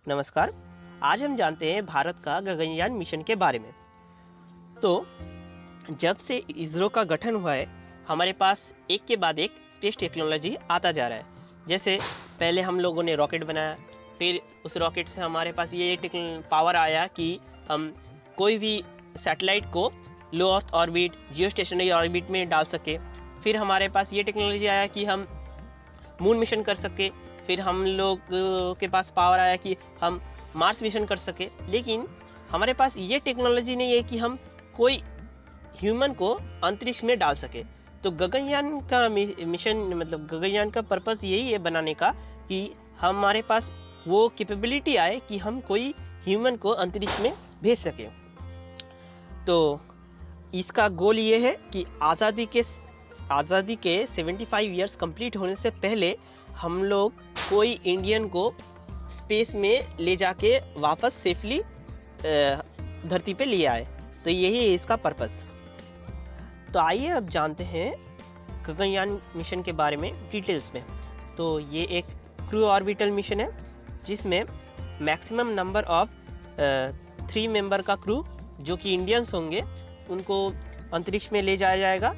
नमस्कार। आज हम जानते हैं भारत का गगनयान मिशन के बारे में। तो जब से इसरो का गठन हुआ है, हमारे पास एक के बाद एक स्पेस टेक्नोलॉजी आता जा रहा है। जैसे पहले हम लोगों ने रॉकेट बनाया, फिर उस रॉकेट से हमारे पास ये पावर आया कि हम कोई भी सैटेलाइट को low earth orbit, geo stationary orbit में डाल सके। फिर हमारे पास ये टेक्नोलॉजी आया कि हम मून मिशन कर सके। फिर हम लोग के पास पावर आया कि हम मार्स मिशन कर सके। लेकिन हमारे पास ये टेक्नोलॉजी नहीं है कि हम कोई ह्यूमन को अंतरिक्ष में डाल सके। तो गगनयान का मिशन मतलब गगनयान का पर्पस यही है बनाने का कि हमारे पास वो कैपेबिलिटी आए कि हम कोई ह्यूमन को अंतरिक्ष में भेज सके। तो इसका गोल ये है कि आज़ादी के 75 इयर्स कंप्लीट होने से पहले हम लोग कोई इंडियन को स्पेस में ले जाके वापस सेफली धरती पे ले आए। तो यही है इसका पर्पस। तो आइए अब जानते हैं गगनयान मिशन के बारे में डिटेल्स में। तो ये एक क्रू ऑर्बिटल मिशन है जिसमें मैक्सिमम नंबर ऑफ 3 मेंबर का क्रू जो कि इंडियंस होंगे उनको अंतरिक्ष में ले जाया जाएगा।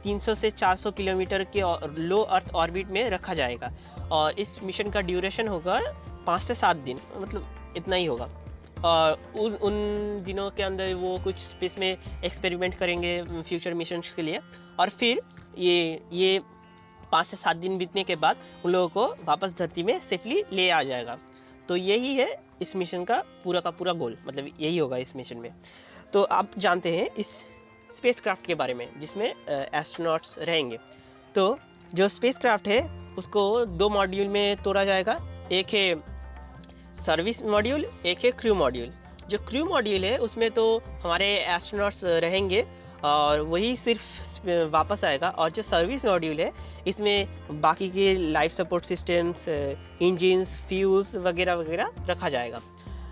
300 से 400 किलोमीटर के लो अर्थ ऑर्बिट में रखा जाएगा और इस मिशन का ड्यूरेशन होगा 5 से 7 दिन, मतलब इतना ही होगा। और उन दिनों के अंदर वो कुछ स्पेस में एक्सपेरिमेंट करेंगे फ्यूचर मिशंस के लिए। और फिर ये 5 से 7 दिन बीतने के बाद उन लोगों को वापस धरती में सेफली ले आ जाएगा। तो यही है इस मिशन का पूरा गोल, मतलब यही होगा इस मिशन में। तो आप जानते हैं इस स्पेसक्राफ्ट के बारे में जिसमें एस्ट्रोनॉट्स रहेंगे। तो जो स्पेसक्राफ्ट है उसको 2 मॉड्यूल में तोड़ा जाएगा। एक है सर्विस मॉड्यूल, एक है क्रू मॉड्यूल। जो क्रू मॉड्यूल है उसमें तो हमारे एस्ट्रोनॉट्स रहेंगे और वही सिर्फ वापस आएगा। और जो सर्विस मॉड्यूल है इसमें बाकी के life support systems, engines, fuels वगैरह वगैरह रखा जाएगा।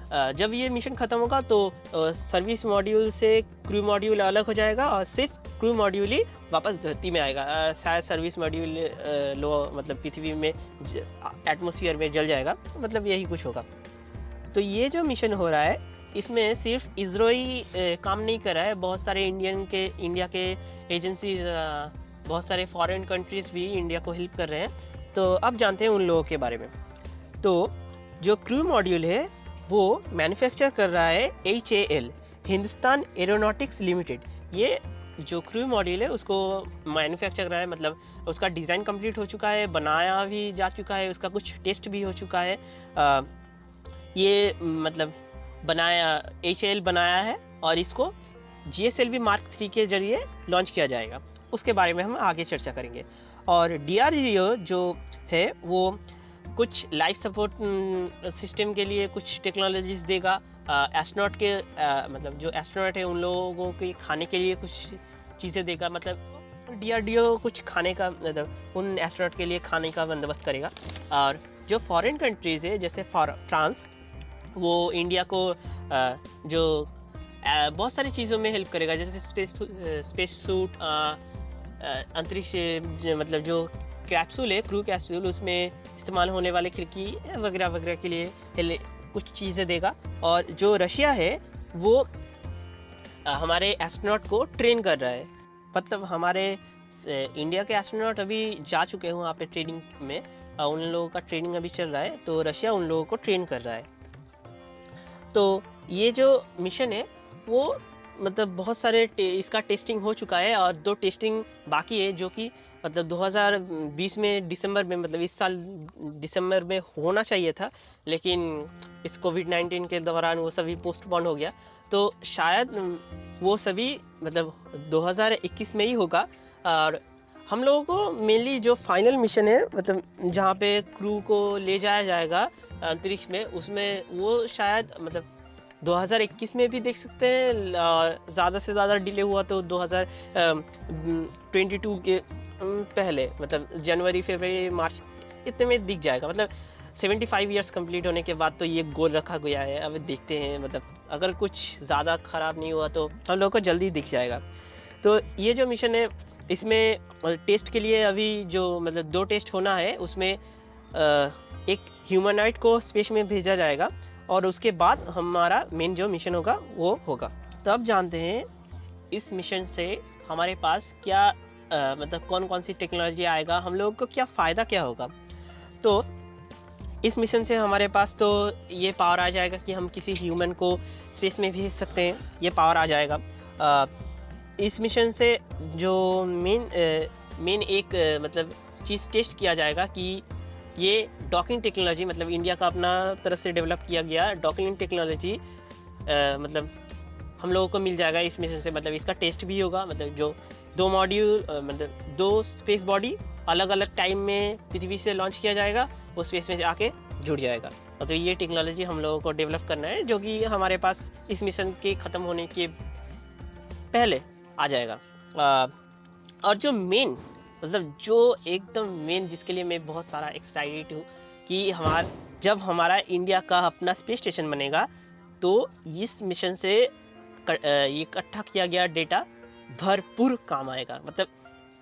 जब ये मिशन ख़त्म होगा तो सर्विस मॉड्यूल से क्रू मॉड्यूल अलग हो जाएगा और सिर्फ क्रू मॉड्यूल ही वापस धरती में आएगा। शायद सर्विस मॉड्यूल लो मतलब पृथ्वी में एटमॉस्फेयर में जल जाएगा, मतलब यही कुछ होगा। तो ये जो मिशन हो रहा है इसमें सिर्फ इसरो ही काम नहीं कर रहा है, बहुत सारे इंडिया के एजेंसीज, बहुत सारे फॉरेन कंट्रीज़ भी इंडिया को हेल्प कर रहे हैं। तो अब जानते हैं उन लोगों के बारे में। तो जो क्रू मॉड्यूल है वो मैन्युफैक्चर कर रहा है HAL, हिंदुस्तान एरोनॉटिक्स लिमिटेड। ये जो क्रू मॉड्यूल है उसको मैन्युफैक्चर कर रहा है, मतलब उसका डिज़ाइन कंप्लीट हो चुका है, बनाया भी जा चुका है, उसका कुछ टेस्ट भी हो चुका है। ये मतलब HAL बनाया है और इसको GSLV Mark 3 के जरिए लॉन्च किया जाएगा। उसके बारे में हम आगे चर्चा करेंगे। और DRDO जो है वो कुछ लाइफ सपोर्ट सिस्टम के लिए कुछ टेक्नोलॉजीज देगा। एस्ट्रोनॉट के मतलब जो एस्ट्रोनॉट है उन लोगों के खाने के लिए कुछ चीज़ें देगा। मतलब DRDO कुछ खाने का मतलब उन एस्ट्रोनॉट के लिए खाने का बंदोबस्त करेगा। और जो फॉरेन कंट्रीज़ है जैसे फ्रांस, वो इंडिया को जो बहुत सारी चीज़ों में हेल्प करेगा, जैसे स्पेस सूट, अंतरिक्ष मतलब जो कैप्सूल है क्रू कैप्सूल, उसमें इस्तेमाल होने वाले खिड़की वगैरह वगैरह के लिए कुछ चीज़ें देगा। और जो रशिया है वो हमारे एस्ट्रोनॉट को ट्रेन कर रहा है। मतलब हमारे इंडिया के एस्ट्रोनॉट अभी जा चुके हैं वहाँ पे ट्रेनिंग में, उन लोगों का ट्रेनिंग अभी चल रहा है। तो रशिया उन लोगों को ट्रेन कर रहा है। तो ये जो मिशन है वो मतलब बहुत सारे इसका टेस्टिंग हो चुका है और 2 टेस्टिंग बाकी है जो कि मतलब 2020 में दिसंबर में, मतलब इस साल दिसंबर में होना चाहिए था, लेकिन इस कोविड-19 के दौरान वो सभी पोस्टपोन हो गया। तो शायद वो सभी मतलब 2021 में ही होगा। और हम लोगों को मेनली जो फाइनल मिशन है मतलब जहाँ पे क्रू को ले जाया जाएगा अंतरिक्ष में, उसमें वो शायद मतलब 2021 में भी देख सकते हैं। ज़्यादा से ज़्यादा डिले हुआ तो 2022 के पहले, मतलब जनवरी, फरवरी, मार्च इतने में दिख जाएगा। मतलब 75 इयर्स कंप्लीट होने के बाद तो ये गोल रखा गया है। अब देखते हैं, मतलब अगर कुछ ज़्यादा ख़राब नहीं हुआ तो हम लोगों को जल्दी दिख जाएगा। तो ये जो मिशन है इसमें टेस्ट के लिए अभी जो मतलब 2 टेस्ट होना है उसमें एक ह्यूमनॉइड को स्पेस में भेजा जाएगा और उसके बाद हमारा मेन जो मिशन होगा वो होगा। तो अब जानते हैं इस मिशन से हमारे पास क्या मतलब कौन कौन सी टेक्नोलॉजी आएगा, हम लोगों को क्या फ़ायदा क्या होगा। तो इस मिशन से हमारे पास तो ये पावर आ जाएगा कि हम किसी ह्यूमन को स्पेस में भेज सकते हैं, ये पावर आ जाएगा। इस मिशन से जो मेन एक मतलब चीज़ टेस्ट किया जाएगा कि ये डॉकिंग टेक्नोलॉजी, मतलब इंडिया का अपना तरफ से डेवलप किया गया डॉकिंग टेक्नोलॉजी मतलब हम लोगों को मिल जाएगा इस मिशन से। मतलब इसका टेस्ट भी होगा, मतलब जो 2 मॉड्यूल मतलब 2 स्पेस बॉडी अलग अलग टाइम में पृथ्वी से लॉन्च किया जाएगा, वो स्पेस में आके जुड़ जाएगा। तो ये टेक्नोलॉजी हम लोगों को डेवलप करना है, जो कि हमारे पास इस मिशन के ख़त्म होने के पहले आ जाएगा। और जो मेन मतलब जो एकदम मेन जिसके लिए मैं बहुत सारा एक्साइटेड हूँ कि जब हमारा इंडिया का अपना स्पेस स्टेशन बनेगा तो इस मिशन से ये इकट्ठा किया गया डेटा भरपूर काम आएगा। मतलब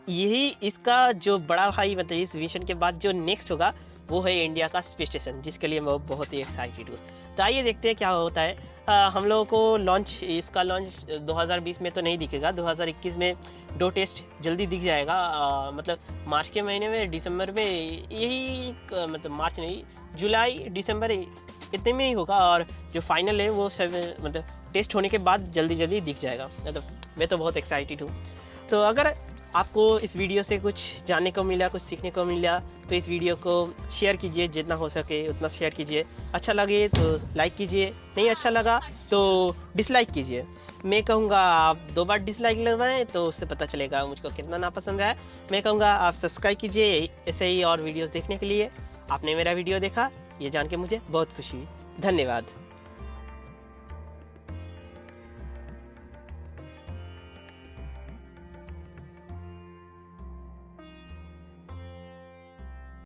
यही इसका जो बड़ा भाई, मतलब इस मिशन के बाद जो नेक्स्ट होगा वो है इंडिया का स्पेस स्टेशन, जिसके लिए मैं बहुत ही एक्साइटेड हूँ। तो आइए देखते हैं क्या होता है। हम लोगों को इसका लॉन्च 2020 में तो नहीं दिखेगा, 2021 में 2 टेस्ट जल्दी दिख जाएगा। मतलब मार्च के महीने में, दिसंबर में, यही मतलब मार्च नहीं, जुलाई दिसंबर इतने में ही होगा। और जो फाइनल है वो सब मतलब टेस्ट होने के बाद जल्दी जल्दी दिख जाएगा। मतलब मैं तो बहुत एक्साइटेड हूँ। तो अगर आपको इस वीडियो से कुछ जानने को मिला, कुछ सीखने को मिला, तो इस वीडियो को शेयर कीजिए, जितना हो सके उतना शेयर कीजिए। अच्छा लगे तो लाइक कीजिए, नहीं अच्छा लगा तो डिसलाइक कीजिए। मैं कहूँगा आप 2 बार डिसलाइक लगवाएं तो उससे पता चलेगा मुझको कितना नापसंद है। मैं कहूँगा आप सब्सक्राइब कीजिए ऐसे ही और वीडियोस देखने के लिए। आपने मेरा वीडियो देखा, ये जान के मुझे बहुत खुशी हुई। धन्यवाद।